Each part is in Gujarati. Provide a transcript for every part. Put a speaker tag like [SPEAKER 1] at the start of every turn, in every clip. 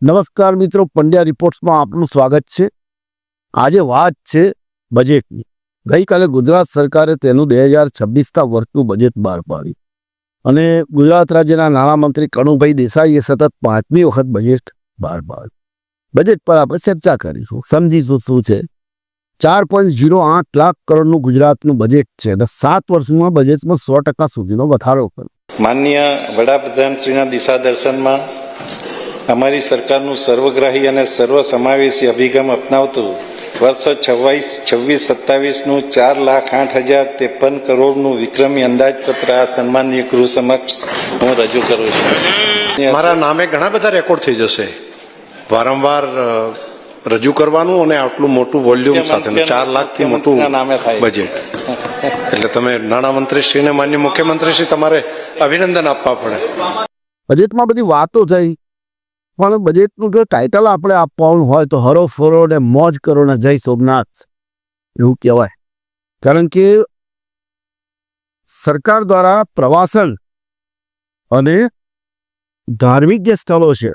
[SPEAKER 1] નમસ્કાર મિત્રો, પંડ્યા રિપોર્ટ્સમાં આપનું સ્વાગત છે। આજે વાત છે બજેટની। ગઈકાલે ગુજરાત સરકારે તેનું 2026ના વર્ષનું બજેટ બહાર પાડ્યું અને ગુજરાત રાજ્યના નાણામંત્રી કનુભાઈ દેસાઈએ સતત 5મી વખત બજેટ બહાર પાડ્યું। બજેટ પર આપણે ચર્ચા કરીશું, સમજીશું શું છે। 4.08 લાખ કરોડનું ગુજરાતનું બજેટ છે અને 7 વર્ષમાં બજેટમાં 100% સુધીનો વધારો કર્યો।
[SPEAKER 2] માનનીય વડાપ્રધાન શ્રીના દિશા દર્શનમાં અમારી સરકારનું સર્વગ્રાહી અને સર્વસમાવેશી અભિગમ અપનાવતું વર્ષ 26-27નું 4,08,053 કરોડનું વિક્રમી અંદાજપત્ર આ સન્માનીય ગૃહ સમક્ષ હું રજૂ કરું છું।
[SPEAKER 3] મારા નામે ઘણા બધા રેકોર્ડ થઈ જશે, વારંવાર રજૂ કરવાનું અને આટલું મોટું વોલ્યુમ સાથે 4 લાખથી મોટું બજેટ, એટલે તમે નાણામંત્રીશ્રીને માન્ય મુખ્યમંત્રીશ્રી તમારે અભિનંદન આપવા પડે।
[SPEAKER 1] બજેટમાં બધી વાતો થઈ, પણ બજેટનું જો ટાઇટલ આપણે આપવાનું હોય તો હરો ફરો ને મોજ કરો ને જય સોમનાથ એવું કહેવાય। કારણ કે સરકાર દ્વારા પ્રવાસન અને ધાર્મિક જે સ્થળો છે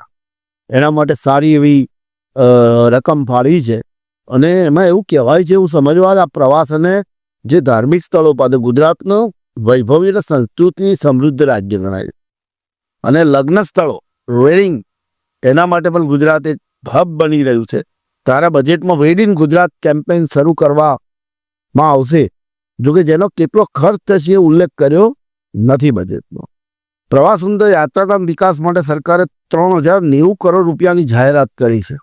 [SPEAKER 1] એના માટે સારી એવી રકમ ફાળવી છે અને એમાં એવું કહેવાય છે, એવું સમજવા આ પ્રવાસ અને જે ધાર્મિક સ્થળો પાસે ગુજરાતનું વૈભવી અને સંસ્કૃતિ સમૃદ્ધ રાજ્ય ગણાય છે અને લગ્ન સ્થળો વેડિંગ એના માટે પણ ગુજરાત એક હબ બની રહ્યું છે। તારા બજેટમાં વેડ ઇન ગુજરાત કેમ્પેઇન શરૂ કરવામાં આવશે, જોકે જેનો કેટલો ખર્ચ થશે એ ઉલ્લેખ કર્યો નથી બજેટમાં। પ્રવાસન યાત્રાધામ વિકાસ માટે સરકારે 3,090 કરોડ રૂપિયાની જાહેરાત કરી છે,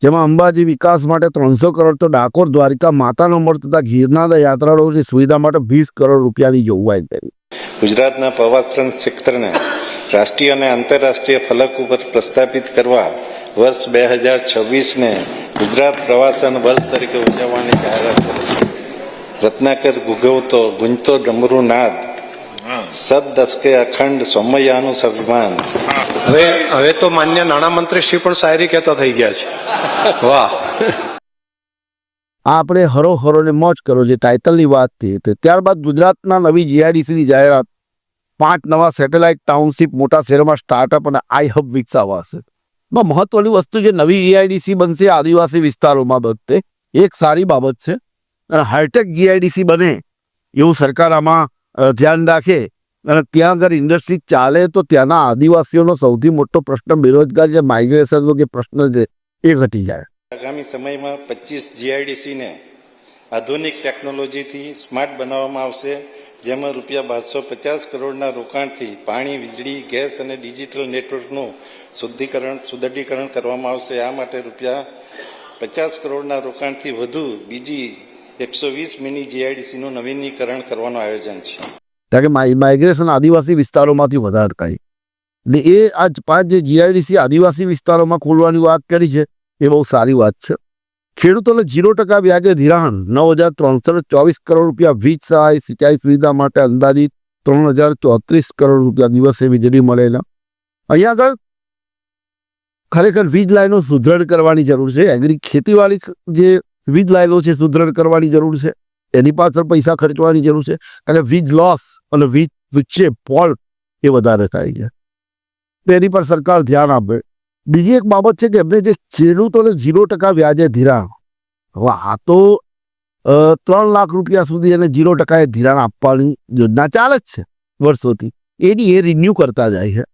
[SPEAKER 1] જેમાં અંબાજી વિકાસ માટે 300 કરોડ તો ડાકોર, દ્વારિકા, માતાનો મઢ તથા ગિરનાર યાત્રાળુઓની સુવિધા માટે 20 કરોડ રૂપિયાની જોગવાઈ કરી।
[SPEAKER 2] ગુજરાતના પ્રવાસન ક્ષેત્રને રાષ્ટ્રીય અને આંતરરાષ્ટ્રીય ફલક ઉપર પ્રસ્થાપિત કરવા વર્ષ 2026ને ગુજરાત પ્રવાસન વર્ષ તરીકે ઉજવવાની જાહેરાત કરી છે। રત્નાકર ગુંજતો ડમરૂ નાદ, સદ દશકે અખંડ સોમૈયાનું સ્વાભિમાન।
[SPEAKER 3] હવે તો માન્ય નાણામંત્રીશ્રી પણ શાયરી કહેતા થઈ ગયા છે, વાહ।
[SPEAKER 1] આપણે હરો હરો ને મોજ કરો જે ટાઇટલની વાત થઈ, ત્યારબાદ ગુજરાતના નવી જીઆઈડીસીની જાહેરાત, 5 નવા સેટેલાઇટ ટાઉનશીપ મોટા શહેરોમાં સ્ટાર્ટઅપ અને આઈ હબ વિકસાવાશે। મહત્વની વસ્તુ જે નવી જીઆઈડીસી બનશે આદિવાસી વિસ્તારોમાં બનશે, એક સારી બાબત છે અને હાઈટેક જીઆઈડીસી બને એવું સરકાર આમાં ધ્યાન રાખે અને ત્યાં આગળ ઇન્ડસ્ટ્રી ચાલે તો ત્યાંના આદિવાસીઓનો સૌથી મોટો પ્રશ્ન બેરોજગાર જે માઇગ્રેશનનો જે પ્રશ્ન છે એ ઘટી જાય।
[SPEAKER 2] આગામી સમયમાં 25 જીઆઈડીસીને આધુનિક ટેકનોલોજીથી સ્માર્ટ બનાવવામાં આવશે, જેમાં રૂપિયા 1250 કરોડના રોકાણથી પાણી, વીજળી, ગેસ અને ડિજિટલ નેટવર્કનું સુદૃઢીકરણ કરવામાં આવશે। આ માટે રૂપિયા 50 કરોડના રોકાણથી વધુ બીજી 120 મિની જીઆઈડીસીનું નવીનીકરણ કરવાનું આયોજન છે।
[SPEAKER 1] કારણ કે માઇગ્રેશન આદિવાસી વિસ્તારોમાંથી વધારે થાય એટલે એ આ 5 જે જીઆઈડીસી આદિવાસી વિસ્તારોમાં ખોલવાની વાત કરી છે એ બહુ સારી વાત છે। ખેડૂતોને 0% વ્યાજે ધિરાણ 9,324 કરોડ રૂપિયા, વીજ સહાય, સિંચાઈ સુવિધા માટે અંદાજિત 3,034 કરોડ રૂપિયા, દિવસે વીજળી મળેલા। અહીંયા આગળ ખરેખર વીજ લાઈનો સુદૃઢ કરવાની જરૂર છે। એગ્રી ખેતીવાડી જે વીજ લાઈનો છે સુદૃઢ કરવાની જરૂર છે, એની પાછળ પૈસા ખર્ચવાની જરૂર છે અને વીજ લોસ અને વીજ વિક્ષેપ ફોલ્ટ એ વધારે થાય છે, તેની પર સરકાર ધ્યાન આપે। બીજી એક બાબત છે કે એમને જે ખેડૂતોને 0% વ્યાજે ધિરાણ, હવે આ તો 3 લાખ રૂપિયા સુધી એને 0% ધિરાણ આપવાની યોજના ચાલે જ છે વર્ષોથી, એની એ રિન્યુ કરતા જાય છે।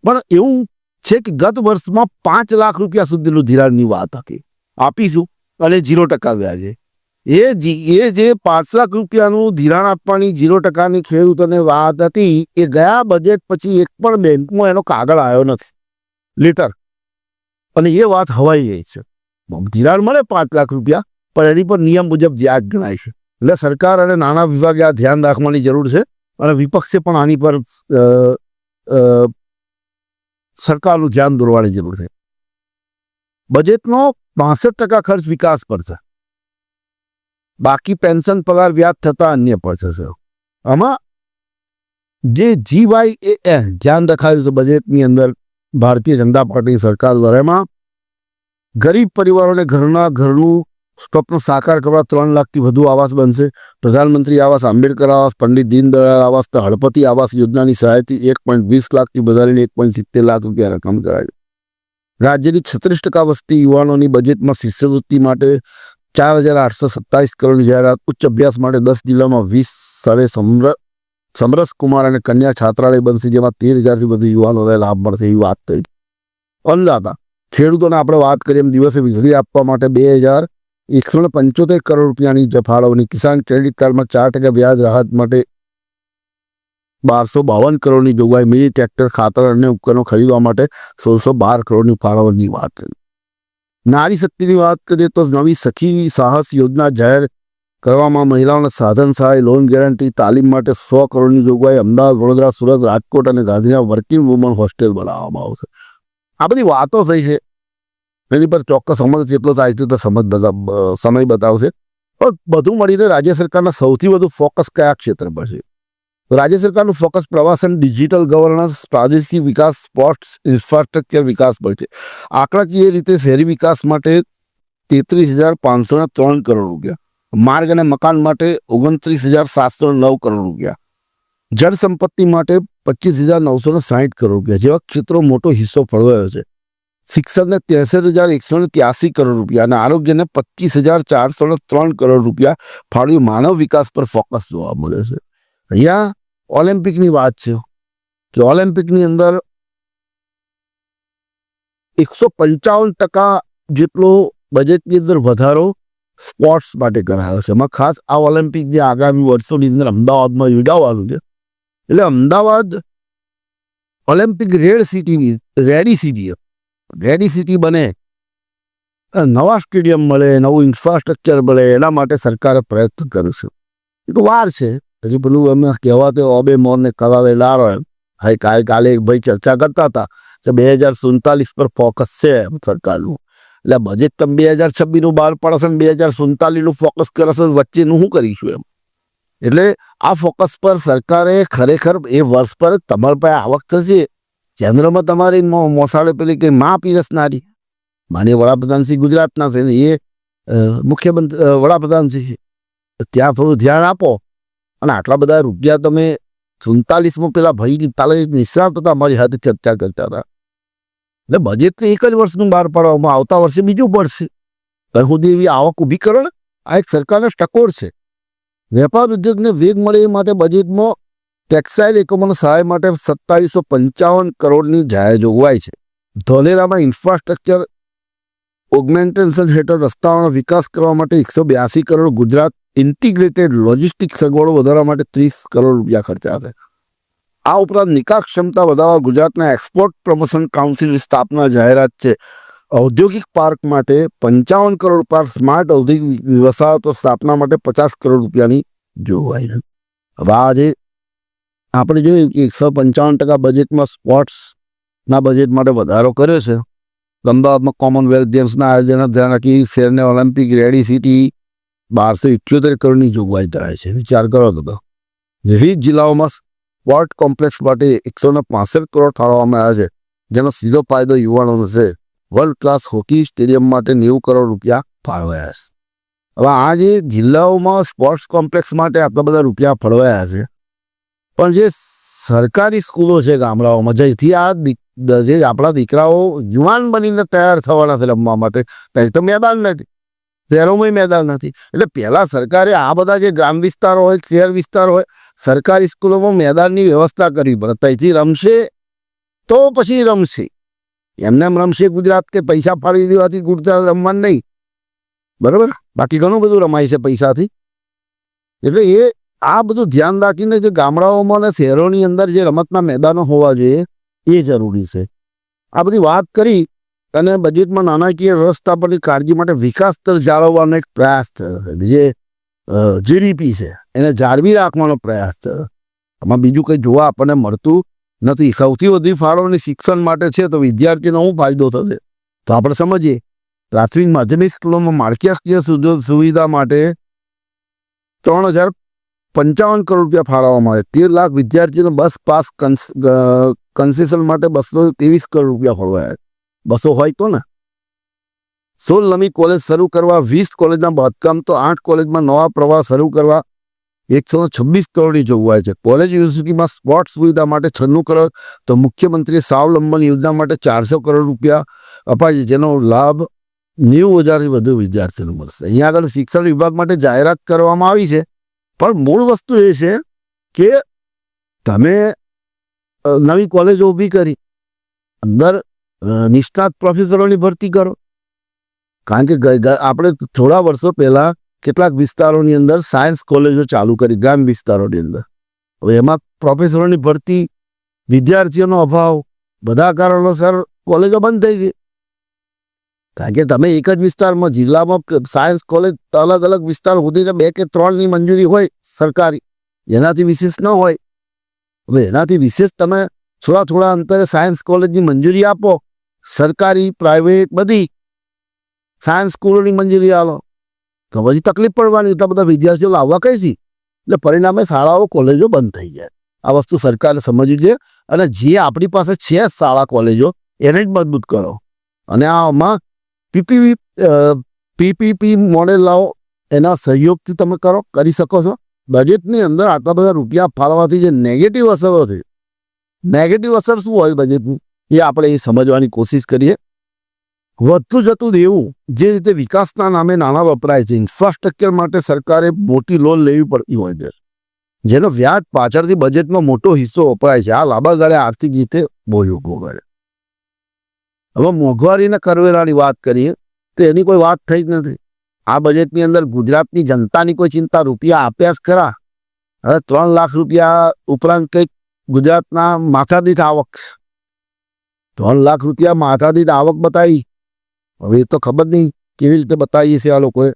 [SPEAKER 1] પણ એવું છે કે ગત વર્ષમાં 5 લાખ રૂપિયા સુધીનું ધિરાણની વાત હતી, આપીશું અને 0% વ્યાજે। એ જે 5 લાખ રૂપિયાનું ધિરાણ આપવાની 0%ની ખેડૂતોને વાત હતી, એ ગયા બજેટ પછી એક પણ બેંકમાં એનો કાગળ આવ્યો નથી, લેટર, અને એ વાત હવાઈ ગઈ છે। ધિરાણ મળે 5 લાખ રૂપિયા, પણ એની પર નિયમ મુજબ વ્યાજ ગણાય છે। એટલે સરકાર અને નાણાં વિભાગે આ ધ્યાન રાખવાની જરૂર છે અને વિપક્ષે પણ આની પર સરકારનું ધ્યાન દોરવાની જરૂર છે। બજેટનો 65% ખર્ચ વિકાસ પર છે, બાકી પેન્શન, પગાર, વ્યાજ થતા અન્ય પર છે। આમાં જે GYAN ધ્યાન રખાયું છે બજેટની અંદર ભારતીય જનતા પાર્ટી સરકાર દ્વારા, એમાં ગરીબ પરિવારોને ઘરનું સ્વપ્ન સાકાર કરવા 3 લાખથી વધુ આવાસ બનશે. પ્રધાનમંત્રી આવાસ, આંબેડકર આવાસ, પંડિત દીનદયાળ આવાસ, હળપતિ આવાસ યોજનાની સહાયથી 1.20 લાખથી વધારીને 1.70 લાખ રૂપિયા રકમ કરાય. રાજ્યની 36% વસ્તી યુવાનોની બજેટમાં શિષ્યવૃત્તિ માટે 4,827 કરોડની જાહેરાત. ઉચ્ચ અભ્યાસ માટે 10 જિલ્લામાં 20 સ્થળે સમરસ કુમાર અને કન્યા છાત્રાલય બનશે, જેમાં 13,000થી વધુ યુવાનોને લાભ મળશે એવી વાત થઈ. અન્નદાતા ખેડૂતોને આપણે વાત કરીએ એમ દિવસે વીજળી આપવા માટે 2,175 કરોડ રૂપિયાની ફાળવણી. કિસાન ક્રેડિટ કાર્ડમાં 4% વ્યાજ રાહત માટે 1,252 કરોડની જોગવાઈ. મિની ટ્રેક્ટર, ખાતર અને ઉપકરણો ખરીદવા માટે 1,612 કરોડની ફાળવણીની વાત કરી. નારી શક્તિની વાત કરીએ તો નવી સખી સાહસ યોજના જાહેર કરવામાં મહિલાઓને સાધન સહાય, લોન ગેરંટી, તાલીમ માટે 100 કરોડની જોગવાઈ. અમદાવાદ, વડોદરા, સુરત, રાજકોટ અને ગાંધીનગર વર્કિંગ વુમન હોસ્ટેલ બનાવવામાં આવશે. આ બધી વાતો થઈ છે, એની પર ચોક્કસ સમજ જેટલો થાય છે તો સમય બતાવશે. પણ બધું મળીને રાજ્ય સરકારના સૌથી વધુ ફોકસ કયા ક્ષેત્ર પર છે? રાજ્ય સરકારનું ફોકસ પ્રવાસન, ડિજિટલ ગવર્નન્સ, પ્રાદેશિક વિકાસ, સ્પોર્ટ્સ, ઇન્ફ્રાસ્ટ્રક્ચર વિકાસ પર છે. આંકડાકીય રીતે શહેરી વિકાસ માટે 33,503 કરોડ રૂપિયા, માર્ગ અને મકાન માટે 29,709 કરોડ રૂપિયા, જળ સંપત્તિ માટે 25,960 કરોડ રૂપિયા જેવા ક્ષેત્રો મોટો હિસ્સો ફળવાયો છે. શિક્ષણને 63,183 કરોડ રૂપિયા અને આરોગ્યને 25,403 કરોડ રૂપિયા ફાળવી માનવ વિકાસ પર ફોકસ જોવા મળે છે. અહીંયા ઓલિમ્પિકની વાત છે કે ઓલિમ્પિકની અંદર 155% જેટલો બજેટની અંદર વધારો સ્પોર્ટ્સ માટે કરાયો છે. એમાં ખાસ આ ઓલિમ્પિક જે આગામી વર્ષોની અંદર અમદાવાદમાં યોજાવાનું છે, એટલે અમદાવાદ ઓલિમ્પિક રેડી સિટી બને, નવા સ્ટેડિયમ મળે, નવું ઇન્ફ્રાસ્ટ્રક્ચર મળે, એના માટે સરકારે પ્રયત્ન કર્યો છે. એ તો વાર છે, હજી પેલું અમે કહેવાતે ઓબે મોરને કરાવે લારો એમ. કાલે એક ભાઈ ચર્ચા કરતા હતા કે 2047 પર ફોકસ છે સરકારનું. એટલે બજેટ તમે 2026નું બહાર પડશે ને 2047નું ફોકસ કરશે, વચ્ચેનું શું કરીશું એમ. એટલે આ ફોકસ પર સરકારે ખરેખર એ વર્ષ પર તમારી પાસે આવક થશે, કેન્દ્રમાં તમારી મોસાળે પેલી કંઈ માં પીરસનારી માનીય વડાપ્રધાન શ્રી ગુજરાતના છે ને એ મુખ્યમંત્રી વડાપ્રધાન શ્રી, ત્યાં થોડું ધ્યાન આપો. અને આટલા બધા રૂપિયા તમે 47માં પેલા ભાઈ તાલે નિષ્ણાત હતા અમારી સાથે ચર્ચા કરતા હતા, એટલે બજેટ એક જ વર્ષનું બહાર પાડવામાં, આવતા વર્ષે બીજું પડશે. ત્યાં સુધી એવી આવક ઊભી કરો ને, આ એક સરકારનો ટકોર છે. વેપાર ઉદ્યોગને વેગ મળે એ માટે બજેટમાં ટેક્સટાઇલ એકમોને સહાય માટે 2755 કરોડની જાહેર જોગવાઈ છે. ધોલેરામાં ઇન્ફ્રાસ્ટ્રક્ચર ઓગમેન્ટેશન હેઠળ રસ્તાઓનો વિકાસ કરવા માટે 182 કરોડ, ગુજરાત ઇન્ટિગ્રેટેડ લોજિસ્ટિક સગવડો વધારવા માટે 30 કરોડ રૂપિયા ખર્ચાશે. આ ઉપરાંત નિકાસ ક્ષમતા વધારવા ગુજરાતના એક્સપોર્ટ પ્રમોશન કાઉન્સિલની સ્થાપના જાહેરાત છે. ઔદ્યોગિક પાર્ક માટે 55 કરોડ રૂપિયા, સ્માર્ટ ઔદ્યોગિક વસાહતો સ્થાપના માટે 50 કરોડ રૂપિયાની જોગવાઈ છે. હવે આજે આપણે જોયું કે 155% બજેટમાં સ્પોર્ટ્સના બજેટ માટે વધારો કર્યો છે. અમદાવાદમાં કોમનવેલ્થ ગેમ્સના આયોજનને ધ્યાન રાખી શહેરને ઓલિમ્પિક રેડી સિટી 1278 કરોડની જોગવાઈ કરાય છે. વિચાર કરો તો વિવિધ જિલ્લાઓમાં સ્પોર્ટ કોમ્પ્લેક્સ માટે 165 કરોડ ફાળવવામાં આવ્યા છે, જેનો સીધો ફાયદો યુવાનોને છે. વર્લ્ડ ક્લાસ હોકી સ્ટેડિયમ માટે 90 કરોડ રૂપિયા ફાળવાયા છે. હવે આ જે જિલ્લાઓમાં સ્પોર્ટ્સ કોમ્પ્લેક્સ માટે આટલા બધા રૂપિયા ફળવાયા છે, પણ જે સરકારી સ્કૂલો છે ગામડાઓમાં, જેથી આ જે આપણા દીકરાઓ યુવાન બનીને તૈયાર થવાના છે રમવા માટે, ત્યાં તો મેદાન નથી, શહેરોમાં મેદાન નથી. એટલે પહેલાં સરકારે આ બધા જે ગ્રામ વિસ્તારો હોય, શહેર વિસ્તાર હોય, સરકારી સ્કૂલોમાં મેદાનની વ્યવસ્થા કરવી પડે. ત્યાંથી રમશે તો પછી રમશે, એમને એમ રમશે ગુજરાત કે પૈસા ફાળવી દેવાથી ગુજરાત રમવાનું નહીં, બરાબર? બાકી ઘણું બધું રમાય છે પૈસાથી. એટલે એ આ બધું ધ્યાન રાખીને જે ગામડાઓમાં અને શહેરોની અંદર જે રમતના મેદાનો હોવા જોઈએ એ જરૂરી છે. આ બધી વાત કરી અને બજેટમાં નાણાકીય વ્યવસ્થાપનની કાળજી માટે વિકાસ દર જાળવવાનો એક પ્રયાસ થયો છે. જે જીડીપી છે એને જાળવી રાખવાનો પ્રયાસ થયો. આમાં બીજું કંઈ જોવા આપણને મળતું નથી. સૌથી વધુ ફાળવણી શિક્ષણ માટે છે, તો વિદ્યાર્થીનો શું ફાયદો થશે તો આપણે સમજીએ. પ્રાથમિક માધ્યમિક સ્કૂલોમાં માળખાકીય સુવિધા માટે 3,055 કરોડ રૂપિયા ફાળવવામાં આવે. 13 લાખ વિદ્યાર્થીઓને બસ પાસ કન્સેશન માટે 223 કરોડ રૂપિયા ફાળવાયા. બસો હોય તો ને. 16 નવી કોલેજ શરૂ કરવા, 20 કોલેજના બાંધકામ તો 8 કોલેજમાં નવા પ્રવાહ શરૂ કરવા 126 કરોડની જોગવાઈ છે. કોલેજ યુનિવર્સિટીમાં સ્પોર્ટ્સ સુવિધા માટે 96 કરોડ, તો મુખ્યમંત્રી સ્વાવલંબન યોજના માટે 400 કરોડ રૂપિયા અપાય છે, જેનો લાભ 90,000થી વધુ વિદ્યાર્થીઓને મળશે. અહીંયા આગળ શિક્ષણ વિભાગ માટે જાહેરાત કરવામાં આવી છે, પણ મૂળ વસ્તુ એ છે કે તમે નવી કોલેજો ઊભી કરી, અંદર નિષ્ણાત પ્રોફેસરોની ભરતી કરો. કારણ કે આપણે થોડા વર્ષો પહેલા કેટલાક વિસ્તારોની અંદર સાયન્સ કોલેજો ચાલુ કરી, ગ્રામ વિસ્તારોની અંદર. હવે એમાં પ્રોફેસરોની ભરતી, વિદ્યાર્થીઓનો અભાવ, બધા કારણોસર કોલેજો બંધ થઈ ગઈ. કારણ કે તમે એક જ વિસ્તારમાં, જિલ્લામાં સાયન્સ કોલેજ અલગ અલગ વિસ્તાર સુધી 2 કે 3ની મંજૂરી હોય સરકારી, એનાથી વિશેષ ન હોય. હવે એનાથી વિશેષ તમે થોડા અંતરે સાયન્સ કોલેજની મંજૂરી આપો, સરકારી પ્રાઇવેટ બધી સાયન્સ સ્કૂલોની મંજૂરી આલો, તો પછી તકલીફ પડવાની. એટલા બધા વિદ્યાર્થીઓ લાવવા કઈ છે, એટલે પરિણામે શાળાઓ કોલેજો બંધ થઈ જાય. આ વસ્તુ સરકારે સમજવી છે, અને જે આપણી પાસે છે શાળા કોલેજો એને જ મજબૂત કરો. અને આમાં પીપીપી મોડેલ લાવો, એના સહયોગથી તમે કરી શકો છો. બજેટની અંદર આટલા બધા રૂપિયા ફાળવાથી જે નેગેટિવ અસરો છે, નેગેટિવ અસર શું હોય બજેટની, એ આપણે એ સમજવાની કોશિશ કરીએ. વધતું જતું દેવું, જે રીતે વિકાસના નામે નાણાં વપરાય છે, ઇન્ફ્રાસ્ટ્રક્ચર માટે સરકારે મોટી લોન લેવી પડતી હોય છે, જેનો વ્યાજ પાછળથી બજેટનો મોટો હિસ્સો વપરાય છે. આ લાંબા ગાળે આર્થિક રીતે બોજ ઊભો કરે. હવે મોંઘવારીના કરવેરાની વાત કરીએ તો એની કોઈ વાત થઈ જ નથી. આ બજેટની અંદર ગુજરાતની જનતાની કોઈ ચિંતા, રૂપિયા આપ્યા જ ખરા. હવે 3 લાખ રૂપિયા ઉપરાંત કંઈક ગુજરાતના માથાદીઠ આવક, 3 લાખ રૂપિયા માથાદીઠ આવક બતાવી. હવે એ તો ખબર નહીં કેવી રીતે બતાવીએ છે આ લોકોએ.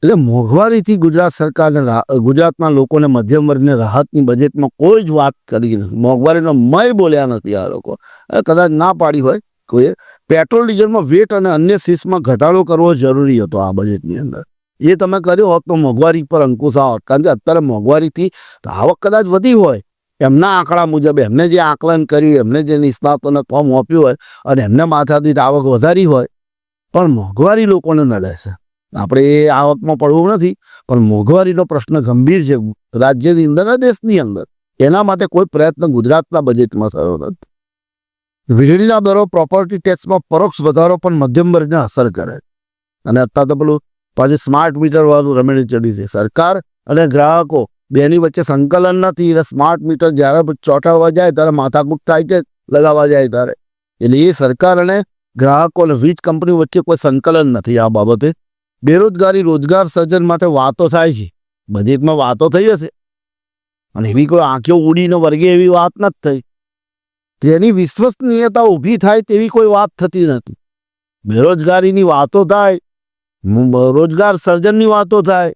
[SPEAKER 1] એટલે મોંઘવારીથી ગુજરાત સરકારને, ગુજરાતના લોકોને, મધ્યમ વર્ગને રાહતની બજેટમાં કોઈ જ વાત કરી નથી. મોંઘવારીનો મય બોલ્યા નથી આ લોકો. કદાચ ના પાડી હોય કોઈએ. પેટ્રોલ ડીઝલમાં વેટ અને અન્ય સીસમાં ઘટાડો કરવો જરૂરી હતો આ બજેટની અંદર. એ તમે કર્યો હોત તો મોંઘવારી પર અંકુશ આવત. કારણ કે અત્યારે મોંઘવારીથી આવક કદાચ વધી હોય, એમના આંકડા મુજબ, એમને જે આકલન કર્યું, એમને જે નિષ્ણાતોને ફોર્મ આપ્યું હોય, અને એમને માથાદીઠ આવક વધારી હોય, પણ મોંઘવારી લોકોને નડે છે. આપણે એ આવકમાં પડવું નથી, પણ મોંઘવારીનો પ્રશ્ન ગંભીર છે રાજ્યની અંદર અને દેશની અંદર. એના માટે કોઈ પ્રયત્ન ગુજરાતના બજેટમાં થયો નથી. વીજળીના દરો, પ્રોપર્ટી ટેક્સમાં પરોક્ષ વધારો પણ મધ્યમ વર્ગને અસર કરે. અને અત્યારે તો પેલું પાછું સ્માર્ટ મીટર વાળું રમેણી ચડી છે. સરકાર અને ગ્રાહકો બેની વચ્ચે સંકલન નથી. એટલે સ્માર્ટ મીટર જ્યારે ચોંટાડવા જાય ત્યારે માથાકૂટ થાય છે, લગાવવા જાય ત્યારે. એટલે એ સરકાર અને ગ્રાહકો અને વીજ કંપની વચ્ચે કોઈ સંકલન નથી આ બાબતે. બેરોજગારી, રોજગાર સર્જન માટે વાતો થાય છે, બજેટમાં વાતો થઈ હશે, અને એવી કોઈ આંખો ઉડીને વર્ગે એવી વાત નથી થઈ. તેની વિશ્વસનીયતા ઊભી થાય તેવી કોઈ વાત થતી નથી. બેરોજગારીની વાતો થાય, રોજગાર સર્જનની વાતો થાય,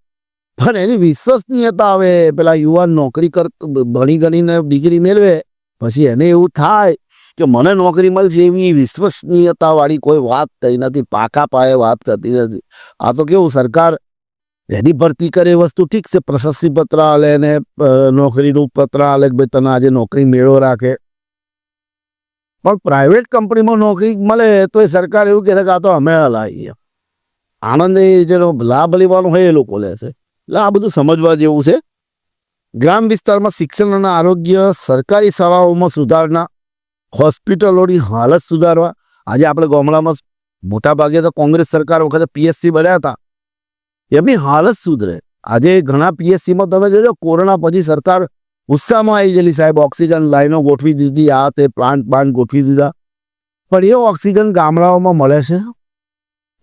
[SPEAKER 1] પણ એની વિશ્વસનીયતા આવે. પેલા યુવાન નોકરી ભણી ગણીને ડિગ્રી મેળવે, પછી એને એવું થાય કે મને નોકરી મળશે, એવી વિશ્વસનીયતાવાળી કોઈ વાત થઈ નથી. પાકા પાયે વાત થતી નથી. આ તો કેવું, સરકાર એની ભરતી કરે એ વસ્તુ ઠીક છે, પ્રશસ્તિ પત્ર આલે ને નોકરીનું પત્ર આલે કે ભાઈ તને આજે નોકરી મેળવો રાખે. પણ પ્રાઇવેટ કંપનીમાં નોકરી મળે તો એ સરકાર એવું કહે છે કે આ તો અમે હલાવીએ. આનંદ એ જેનો લાભ લેવાનો હોય એ લોકો લે છે. એટલે આ બધું સમજવા જેવું છે. ગ્રામ વિસ્તારમાં શિક્ષણ અને આરોગ્ય, સરકારી શાળાઓમાં સુધારણા, હોસ્પિટલોની હાલત સુધારવા. આજે આપણે ગામડામાં મોટાભાગે તો કોંગ્રેસ સરકાર વખતે પીએચસી બન્યા હતા, એમની હાલત સુધરે. આજે ઘણા પીએચસીમાં તમે જોજો, કોરોના પછી સરકાર ઉત્સાહમાં આવી ગયેલી, સાહેબ ઓક્સિજન લાઈનો ગોઠવી દીધી, આ તે પ્લાન્ટ ગોઠવી દીધા. પણ એ ઓક્સિજન ગામડાઓમાં મળે છે?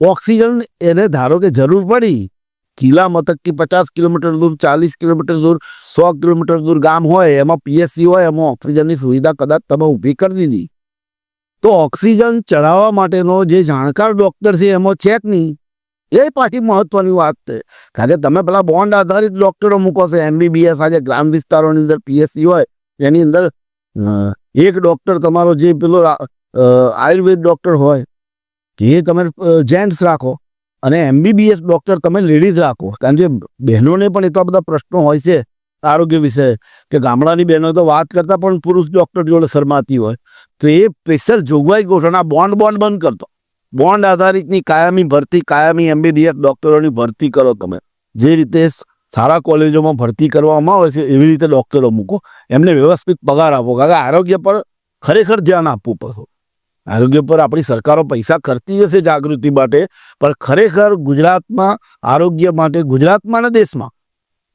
[SPEAKER 1] ઓક્સિજન એને ધારો કે જરૂર પડી, કિલ્લા મથકથી 50 કિલોમીટર દૂર, 40 કિલોમીટર દૂર, 100 કિલોમીટર દૂર ગામ હોય, એમાં પીએચસી હોય, એમાં ઓક્સિજનની સુવિધા કદાચ તમે ઊભી કરી દીધી, તો ઓક્સિજન ચડાવવા માટેનો જે જાણકાર ડૉક્ટર છે એમાં ચેક નહીં. એ પાછી મહત્વની વાત છે. કારણ કે તમે પેલા બોન્ડ આધારિત ડૉક્ટરો મૂકો છો. એમબીબીએસ આજે ગ્રામ વિસ્તારોની અંદર પીએચસી હોય, એની અંદર એક ડૉક્ટર તમારો જે પેલો આયુર્વેદ ડૉક્ટર હોય એ તમે જેન્ટ્સ રાખો, અને એમબીબીએસ ડૉક્ટર તમે લેડીઝ રાખો. કારણ કે બહેનોને પણ એટલા બધા પ્રશ્નો હોય છે આરોગ્ય વિશે કે ગામડાની બહેનો તો વાત કરતાં પણ પુરુષ ડૉક્ટર જોડે શરમાતી હોય. તો એ સ્પેશિયલ જોગવાઈ ગોઠવણા, બોન્ડ બંધ કરતો, બોન્ડ આધારિતની કાયમી ભરતી, કાયમી MBBS ડૉક્ટરોની ભરતી કરો. તમે જે રીતે સારા કોલેજોમાં ભરતી કરવામાં આવે છે એવી રીતે ડૉક્ટરો મૂકો, એમને વ્યવસ્થિત પગાર આપો. કારણ કે આરોગ્ય પર ખરેખર ધ્યાન આપવું પડશે. આરોગ્ય પર આપણી સરકારો પૈસા કરતી હશે જાગૃતિ માટે, પણ ખરેખર ગુજરાતમાં આરોગ્ય માટે, ગુજરાતમાં અને દેશમાં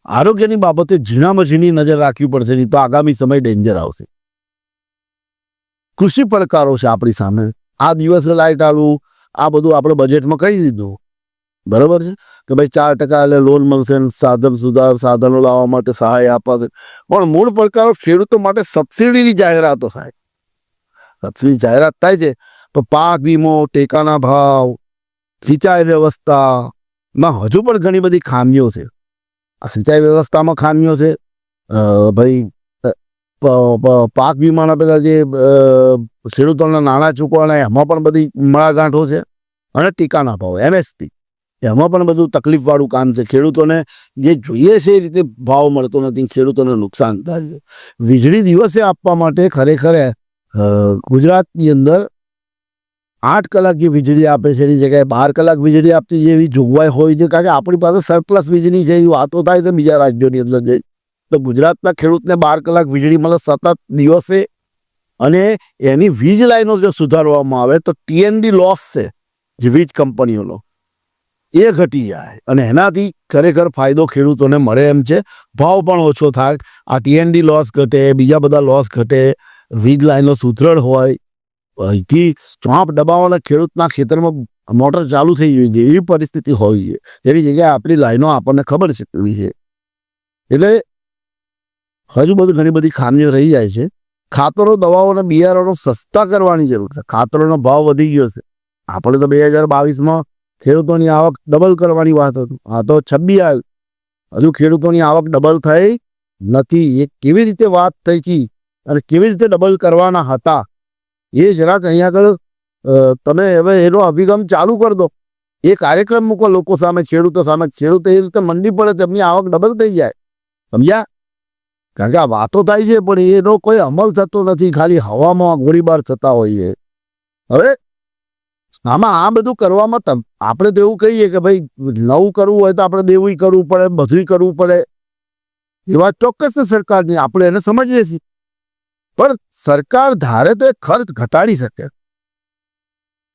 [SPEAKER 1] આરોગ્યની બાબતે ઝીણામાં ઝીણી નજર રાખવી પડશે, નહીં તો આગામી સમય ડેન્જર આવશે. કૃષિ પડકારો છે આપણી સામે. આ દિવસે લાઇટ આલું, આ બધું આપણે બજેટમાં કહી દીધું, બરાબર છે કે ભાઈ 4% એટલે લોન મળશે, સાધનો લાવવા માટે સહાય આપશે. પણ મૂળ પડકારો ખેડૂતો માટે સબસિડીની જાહેરાતો થાય. સબસિડી જાહેરાત થાય છે તો પાક વીમો, ટેકાના ભાવ, સિંચાઈ વ્યવસ્થામાં હજુ પણ ઘણી બધી ખામીઓ છે. આ સિંચાઈ વ્યવસ્થામાં ખામીઓ છે. ભાઈ પાક વીમાના પેલા જે ખેડૂતોના નાણાં ચૂકવવાના એમાં પણ બધી મળાગાંઠો છે. અને ટીકાના ભાવ MSP એમાં પણ બધું તકલીફવાળું કામ છે. ખેડૂતોને જે જોઈએ છે એ રીતે ભાવ મળતો નથી, ખેડૂતોને નુકસાન થાય છે. વીજળી દિવસે આપવા માટે ખરેખર ગુજરાતની અંદર 8 કલાક જે વીજળી આપે છે એની જગ્યાએ 12 કલાક વીજળી આપતી જેવી જોગવાઈ હોય છે. કારણ કે આપણી પાસે સરપ્લસ વીજળી છે એવી વાતો થાય છે બીજા રાજ્યોની અંદર જઈ. તો ગુજરાતના ખેડૂતને 12 કલાક વીજળી મળે સતત દિવસે, અને એની વીજ લાઈનો જો સુધારવામાં આવે તો TND લોસ છે જે વીજ કંપનીઓનો એ ઘટી જાય, અને એનાથી ખરેખર ફાયદો ખેડૂતોને મળે એમ છે. ભાવ પણ ઓછો થાય, આ TND લોસ ઘટે, બીજા બધા લોસ ઘટે, વીજ લાઈનો સુદૃઢ હોય. અહીંથી ચોંપ દબાવવાના ખેડૂતના ખેતરમાં મોટર ચાલુ થઈ જોઈએ એવી પરિસ્થિતિ હોય છે. એવી જગ્યાએ આપણી લાઈનો આપણને ખબર છે કેવી છે. એટલે હજુ બધું ઘણી બધી ખામીઓ રહી જાય છે. ખાતરો, દવાઓ અને બિયારણો સસ્તા કરવાની જરૂર છે. ખાતરોનો ભાવ વધી ગયો છે. આપણે તો 2022માં ખેડૂતોની આવક ડબલ કરવાની વાત હતી. આ તો 26 આવ્યું, હજુ ખેડૂતોની આવક ડબલ થઈ નથી. એ કેવી રીતે વાત થઈ હતી અને કેવી રીતે ડબલ કરવાના હતા એ જરાક અહીંયા આગળ તમે હવે એનો અભિગમ ચાલુ કરી દો. એ કાર્યક્રમ મૂકો લોકો સામે, ખેડૂતો સામે. ખેડૂતો એ રીતે મંડી પડે તેમની આવક ડબલ થઈ જાય. સમજ્યા? કારણ કે આ વાતો થાય છે પણ એનો કોઈ અમલ થતો નથી, ખાલી હવામાં ગોળીબાર થતા હોઈએ. હવે આમાં આ બધું કરવામાં આપણે તો એવું કહીએ કે ભાઈ નવું કરવું હોય તો આપણે દેવું કરવું પડે, બધું કરવું પડે. એ વાત ચોક્કસ છે સરકારની, આપણે એને સમજીએ છીએ. પણ સરકાર ધારે તો એ ખર્ચ ઘટાડી શકે,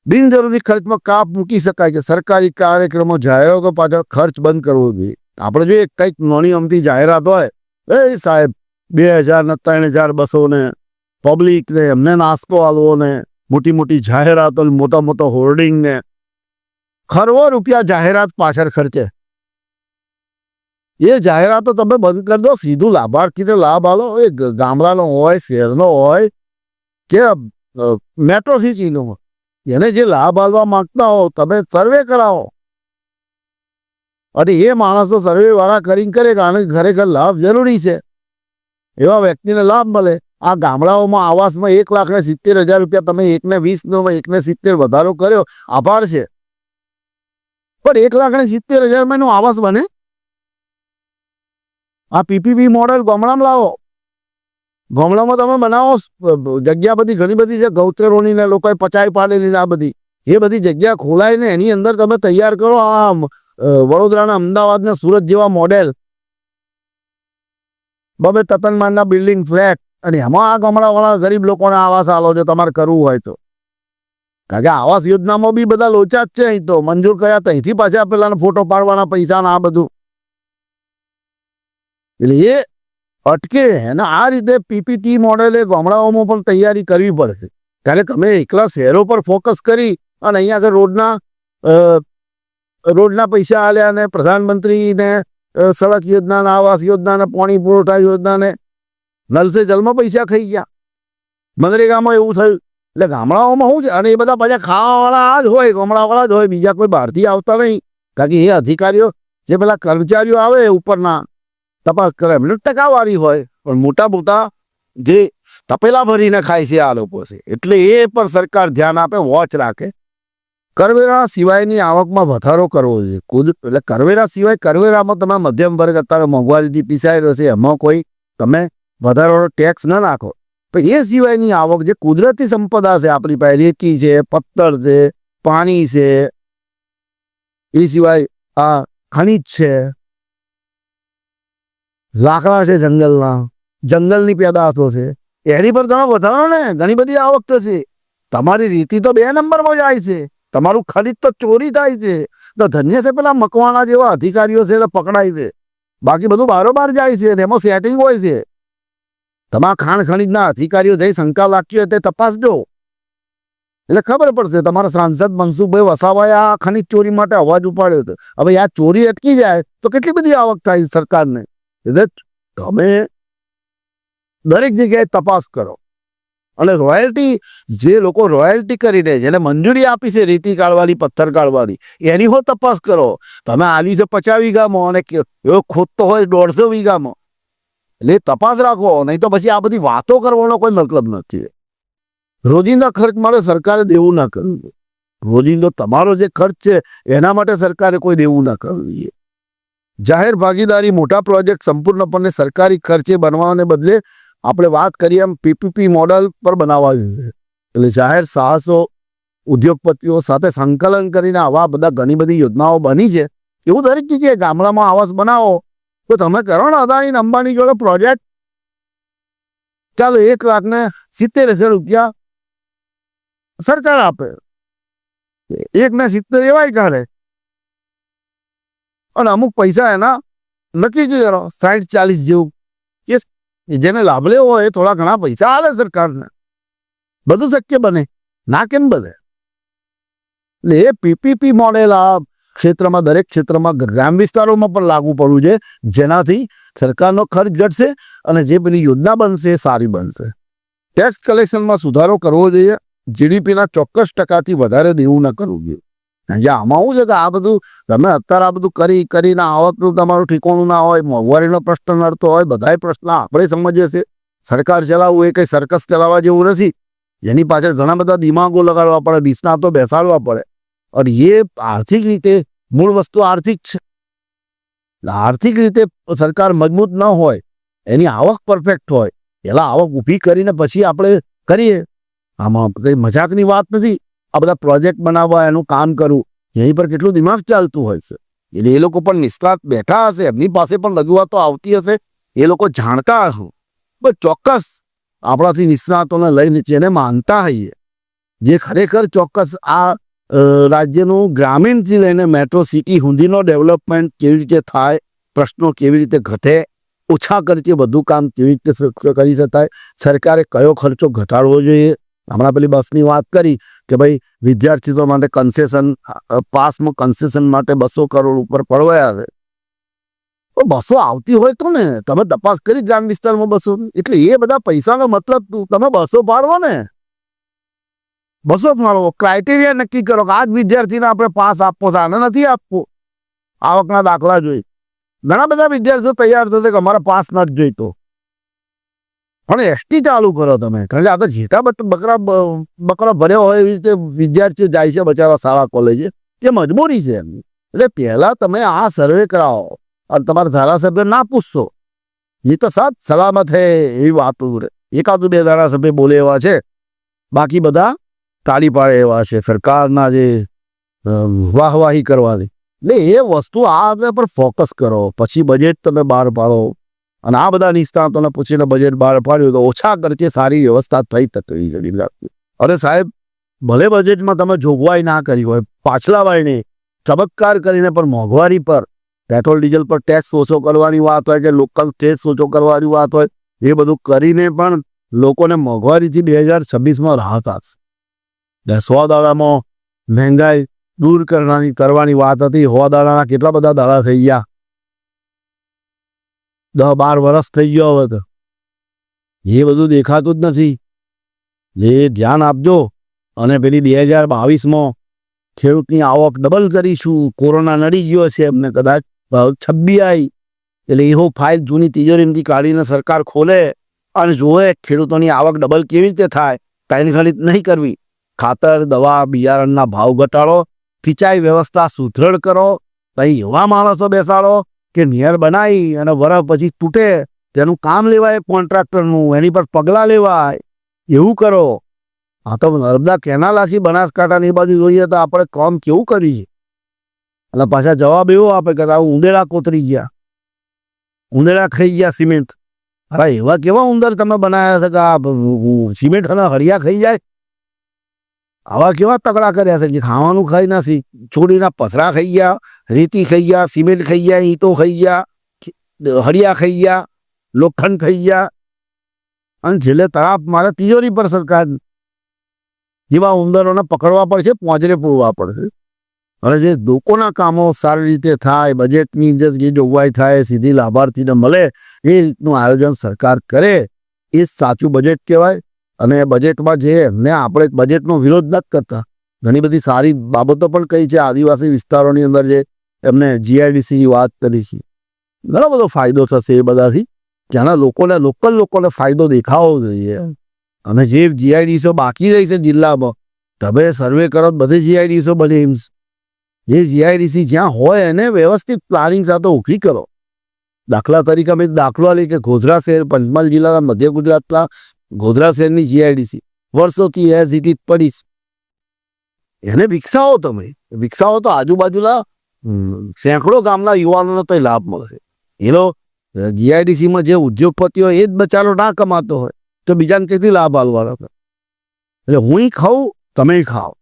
[SPEAKER 1] બિનજરૂરી ખર્ચમાં કાપ મૂકી શકાય કે સરકારી કાર્યક્રમો જાહેરાતો પાછળ ખર્ચ બંધ કરવો જોઈએ. આપણે જોઈએ કંઈક નાની અમથી જાહેરાત હોય, એ સાહેબ 2000 ને 3200 ને પબ્લિકને એમને નાસ્તો આલવો ને મોટી મોટી જાહેરાતો, મોટા મોટા હોર્ડિંગ ને ખરવો રૂપિયા જાહેરાત પાછળ ખર્ચે. એ જાહેરાતો તમે બંધ કરી દો, સીધું લાભાર્થીને લાભ આલો. એ ગામડાનો હોય, શહેરનો હોય કે મેટ્રો સિટીનો હોય, એને જે લાભ આલવા માંગતા હો તમે સર્વે કરાવો, અને એ માણસો સર્વેવાળા કરીને કરે કે આને ખરેખર લાભ જરૂરી છે, એવા વ્યક્તિને લાભ મળે. આ ગામડાઓમાં આવાસમાં 1,70,000 રૂપિયા તમે 1,20 1,70 વધારો કર્યો, આભાર છે. પણ 1,70,000 નો આવાસ બને? આ PPP મોડેલ ગામડામાં લાવો. ગામડામાં તમે બનાવો, જગ્યા બધી ઘણી બધી છે, ગૌચરોની ને લોકોએ પચાઈ પાડેલી આ બધી, એ બધી જગ્યા ખોલાય ને એની અંદર તમે તૈયાર કરો આ વડોદરાના, અમદાવાદના, સુરત જેવા મોડેલ, બબે તતનમાનના બિલ્ડિંગ ફ્લેટ, અને એમાં આ ગામડાવાળા ગરીબ લોકોને આવાસ આલો જો તમારે કરવું હોય તો. કારણ કે આવાસ યોજનામાં બી બધા લોચા જ છે. અહીં તો મંજૂર કર્યા ત્યાંથી પાછા પેલાને ફોટો પાડવાના પૈસા આ બધું, એટલે એ અટકે. અને આ રીતે PPP મોડેલે ગામડાઓમાં પણ તૈયારી કરવી પડશે. કારણ કે તમે એકલા શહેરો પર ફોકસ કરી અને અહીંયા આગળ રોડના પૈસા આલ્યા, અને પ્રધાનમંત્રીને સડક યોજનાના, આવાસ યોજનાને, પાણી પુરવઠા યોજનાને, નલ સે જલમાં પૈસા ખાઈ ગયા. મનરેગામાં એવું થયું. એટલે ગામડાઓમાં શું છે, અને એ બધા પાછા ખાવાવાળા આ જ હોય, ગામડાવાળા જ હોય, બીજા કોઈ બહારથી આવતા નહીં. કારણ કે એ અધિકારીઓ જે પેલા કર્મચારીઓ આવે ઉપરના તપાસ કરે એમને ટકાવારી હોય, પણ મોટા મોટા જે તપેલા ભરીને ખાય છે આ લોકો છે. એટલે એ પર સરકાર ધ્યાન આપે, વોચ રાખે. કરવેરા સિવાયની આવકમાં વધારો કરવો જોઈએ. એટલે કરવેરા સિવાય, કરવેરામાં તમે મધ્યમ વર્ગ અત્યારે મોંઘવારીથી પીસાઈ રહ્યો છે, એમાં કોઈ તમે વધારાનો ટેક્સ ન નાખો. પણ એ સિવાયની આવક જે કુદરતી સંપદા છે આપણી પાસે, રેતી છે, પથ્થર છે, પાણી છે, એ સિવાય આ ખનિજ છે, લાકડા છે, જંગલની પેદાશો છે, એની પર તમે વધારો ને ઘણી બધી આવક થશે. તમારી રીતિ તો 2 નંબરમાં જાય છે, તમારું ખરીદ તો ચોરી થાય છે. તો ધન્ય છે પેલા મકવાણા જેવા અધિકારીઓ છે તો પકડાય છે, બાકી બધું બારોબાર જાય છે ને એમાં સેટિંગ હોય છે. તમારા ખાણ ખનીજના અધિકારીઓ જઈ શંકા લાગતી હોય તે તપાસજો, એટલે ખબર પડશે. તમારા સાંસદ મનસુખભાઈ વસાવાએ આ ખનીજ ચોરી માટે અવાજ ઉપાડ્યો હતો. હવે આ ચોરી અટકી જાય તો કેટલી બધી આવક થાય સરકારને. એટલે તમે દરેક જગ્યાએ તપાસ કરો. અને રોયલ્ટી, જે લોકો રોયલ્ટી કરીને જેને મંજૂરી આપી છે રેતી કાઢવાની, પથ્થર કાઢવાની, એની હો તપાસ કરો. તમે આલી છે 50 વીઘામાં અને એવો ખોદતો હોય 150 વીઘામાં, એટલે તપાસ રાખો. નહીં તો પછી આ બધી વાતો કરવાનો કોઈ મતલબ નથી. રોજિંદા ખર્ચ માટે સરકારે દેવું ના કરવું. રોજિંદો તમારો જે ખર્ચ છે એના માટે સરકારે કોઈ દેવું ના કરવું જોઈએ. જાહેર ભાગીદારી મોટા પ્રોજેક્ટ સંપૂર્ણપણે સરકારી ખર્ચે બનવાને બદલે આપણે વાત કરીએ એમ પીપીપી મોડલ પર બનાવવા જોઈએ. એટલે જાહેર સાહસો, ઉદ્યોગપતિઓ સાથે સંકલન કરીને આવા બધા ઘણી બધી યોજનાઓ બની છે. એવું દરેક જગ્યાએ ગામડામાં આવાસ બનાવો તો તમે કરો ને અદાણી અંબાણી જોડે પ્રોજેક્ટ. ચાલો 1,70,000 રૂપિયા સરકાર આપે, 1,70,000 એવાય કાઢે અને અમુક પૈસા એના નક્કી કરો 60-40 જેવું, કે જેને લાભ લેવો હોય થોડા ઘણા પૈસા આલે સરકારને. બધું શક્ય બને, ના કેમ બને? એટલે એ પીપીપી મોડેલ આ ક્ષેત્રમાં, દરેક ક્ષેત્રમાં, ગ્રામ વિસ્તારોમાં પણ લાગુ પડવું છે, જેનાથી સરકારનો ખર્ચ ઘટશે અને જે પેલી યોજના બનશે એ સારી બનશે. ટેક્સ કલેક્શનમાં સુધારો કરવો જોઈએ. જીડીપીના ચોક્કસ ટકાથી વધારે દેવું ન કરવું જોઈએ. જે આમાં શું છે કે આ બધું તમે અત્યારે આ બધું કરીને આવકનું તમારું ઠીકોણું ના હોય, મોંઘવારીનો પ્રશ્ન નડતો હોય, બધાય પ્રશ્ન આપણે સમજીએ છીએ. સરકાર ચલાવવું એ કંઈ સર્કસ ચલાવવા જેવું નથી. એની પાછળ ઘણા બધા દિમાગો લગાડવા પડે, નિષ્ણાતો બેસાડવા પડે. અને એ આર્થિક રીતે, મૂળ વસ્તુ આર્થિક છે. આર્થિક રીતે સરકાર મજબૂત ન હોય, એની આવક પરફેક્ટ હોય, પહેલાં આવક ઊભી કરીને પછી આપણે કરીએ, આમાં કંઈ મજાકની વાત નથી. આ બધા પ્રોજેક્ટ બનાવવા, એનું કામ કરવું, એની પર કેટલું દિમાગ ચાલતું હોય છે. એટલે એ લોકો પણ નિષ્ણાત બેઠા હશે, એમની પાસે પણ રજૂઆતો આવતી હશે, એ લોકો જાણતા હશે. બસ ચોક્કસ આપણાથી નિષ્ણાતોને લઈને જેને માનતા હોઈએ, જે ખરેખર ચોક્કસ આ રાજ્યનું ગ્રામીણથી લઈને મેટ્રો સિટી સુધીનો ડેવલપમેન્ટ કેવી રીતે થાય, પ્રશ્નો કેવી રીતે ઘટે, ઓછા ખર્ચે બધું કામ કેવી રીતે કરી શકાય, સરકારે કયો ખર્ચો ઘટાડવો જોઈએ. હમણાં પેલી બસની વાત કરી કે ભાઈ વિદ્યાર્થીઓ માટે કન્સેશન, પાસમાં કન્સેશન માટે 200 કરોડ ઉપર પડવાયા છે. તો બસો આવતી હોય તો ને તમે તપાસ કરી ગ્રામ વિસ્તારમાં બસો, એટલે એ બધા પૈસાનો મતલબ તમે બસો ફાળવો ને, બસો ફાળવો. ક્રાઇટેરિયા નક્કી કરો કે આ જ વિદ્યાર્થીને આપણે પાસ આપવો છે, આને નથી આપવો. આવકના દાખલા જોઈ ઘણા બધા વિદ્યાર્થીઓ તૈયાર થશે કે અમારે પાસ નથી જોઈતો, પણ એસટી ચાલુ કરો તમે. કારણ કે આ તો જેટા બકરા ભર્યો હોય એવી રીતે વિદ્યાર્થીઓ જાય છે બચારા શાળા કોલેજે, એ મજબૂરી છે એમની. એટલે પહેલાં તમે આ સર્વે કરાવો અને તમારા ધારાસભ્ય ના પૂછશો, એ તો સાત સલામત હે એવી વાતો. એકાદ 2 ધારાસભ્ય બોલે એવા છે, બાકી બધા તાળી પાડે એવા છે સરકારના જે વાહવાહી કરવાની. એટલે એ વસ્તુ આ પર ફોકસ કરો, પછી બજેટ તમે બહાર પાડો. અને આ બધા નિષ્ણાતોને પૂછીને બજેટ બહાર પાડ્યું તો ઓછા ખર્ચે સારી વ્યવસ્થા થઈ શકે. અરે સાહેબ, ભલે બજેટમાં તમે જોગવાઈ ના કરી હોય, પાછલા વાળને ચમત્કાર કરીને પણ મોંઘવારી પર, પેટ્રોલ ડીઝલ પર ટેક્સ ઓછો કરવાની વાત હોય કે લોકલ ટેક્સ ઓછો કરવાની વાત હોય, એ બધું કરીને પણ લોકોને મોંઘવારીથી 2026માં રાહત આપશે. 100 દાડામાં મહેંગાઈ દૂર કરવાની વાત હતી. 100 દાડાના કેટલા બધા દાડા થઈ ગયા, 10-12 વર્ષ થઈ ગયો હવે તો. એ બધું દેખાતું જ નથી. એ ધ્યાન આપજો. અને પેલી 2022માં ખેડૂતની આવક ડબલ કરીશું. કોરોના નડી ગયો છે એમને, કદાચ 26 આવી એટલે એવો ફાઇલ જૂની તિજોરીમાંથી કાઢીને સરકાર ખોલે અને જોવે ખેડૂતોની આવક ડબલ કેવી રીતે થાય. કાંઈ ખરીદ નહીં કરવી, ખાતર, દવા, બિયારણના ભાવ ઘટાડો, સિંચાઈ વ્યવસ્થા સુદૃઢ કરો. પછી એવા માણસો બેસાડો કે નહેર બનાવી અને વરસ પછી તૂટે તેનું કામ લેવાય, કોન્ટ્રાક્ટરનું એની પર પગલાં લેવાય, એવું કરો. આ તો નર્મદા કેનાલ આખી બનાસકાંઠાની બાજુ જોઈએ તો આપણે કામ કેવું કર્યું છે, અને પાછા જવાબ એવો આપે કે આ ઉંદેડા કોતરી ગયા, ઉંદેડા ખાઈ ગયા સિમેન્ટ. અરે એવા કેવા ઉંદર તમે બનાવ્યા છે કે આ સિમેન્ટ અને હળિયા ખાઈ જાય? આવા કેવા તકડા કર્યા છે કે ખાવાનું ખાઈ નથી, છોડીના પથરા ખાઈ ગયા, રેતી ખાઈ ગયા, સિમેન્ટ ખાઈ ગયા, ઈંટો ખાઈ ગયા, હળિયા ખાઈ ગયા, લોખંડ ખાઈ ગયા, અને છેલ્લે તરાપ મારે તિજોરી પર સરકાર. જેવા ઉંદરોને પકડવા પડશે, પોંજરે પૂરવા પડશે. અને જે લોકોના કામો સારી રીતે થાય, બજેટની અંદર જે જોગવાઈ થાય, સીધી લાભાર્થીને મળે, એ રીતનું આયોજન સરકાર કરે, એ સાચું બજેટ કહેવાય. અને બજેટમાં જે એમને આપણે બજેટનો વિરોધ નથી કરતા, ઘણી બધી સારી બાબતો પણ કહી છે. આદિવાસી વિસ્તારોની અંદર જે એમને જીઆઈડીસીની વાત કરી છે, ઘણો બધો ફાયદો થશે એ બધાથી. ત્યાંના લોકોને, લોકલ લોકોને ફાયદો દેખાવો જોઈએ. અને જે જીઆઈડીસીઓ બાકી રહી છે જિલ્લામાં, તમે સર્વે કરો બધી જીઆઈડીસીઓ બની. જે જીઆઈડીસી જ્યાં હોય એને વ્યવસ્થિત પ્લાનિંગ સાથે ઊભી કરો. દાખલા તરીકે અમે દાખલો લઈએ કે ગોધરા શહેર, પંચમહાલ જિલ્લાના મધ્ય ગુજરાતના ગોધરા શહેરની જીઆઈડીસી વર્ષોથી એઝ ઇટ ઇઝ પડી છે. એને વિકસાવો તમે, વિકસાવો તો આજુબાજુના સેંકડો ગામના યુવાનોને તો લાભ મળશે. એનો જીઆઈડીસીમાં જે ઉદ્યોગપતિઓ એ જ બચારો ના કમાતો હોય તો બીજાને કઈથી લાભ આલવાનો? એટલે હું ખાઉં, તમે ખાઓ,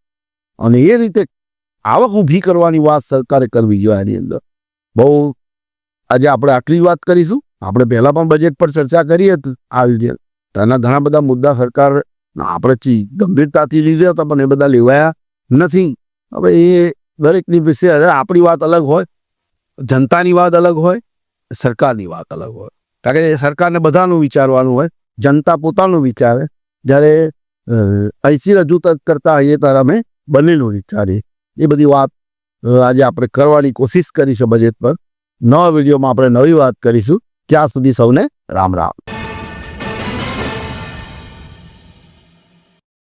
[SPEAKER 1] અને એ રીતે આવક ઊભી કરવાની વાત સરકારે કરવી જોઈએ. આની અંદર બહુ આજે આપણે આટલી જ વાત કરીશું. આપણે પહેલાં પણ બજેટ પર ચર્ચા કરી હતી આવી રીતે. તેના ઘણા બધા મુદ્દા સરકાર આપણે ગંભીરતાથી લીધા હતા, પણ એ બધા લેવાયા નથી. હવે એ દરેકની વિશે આપણી વાત અલગ હોય, જનતાની વાત અલગ હોય, સરકારની વાત અલગ હોય. કારણ કે સરકારને બધાનું વિચારવાનું હોય, જનતા પોતાનું વિચારે. જ્યારે અહીંથી રજૂ કરતા હોઈએ ત્યારે અમે બંનેનું વિચારીએ. એ બધી વાત આજે આપણે કરવાની કોશિશ કરીશું બજેટ પર. નવા વિડીયોમાં આપણે નવી વાત કરીશું. ત્યાં સુધી સૌને રામ રામ.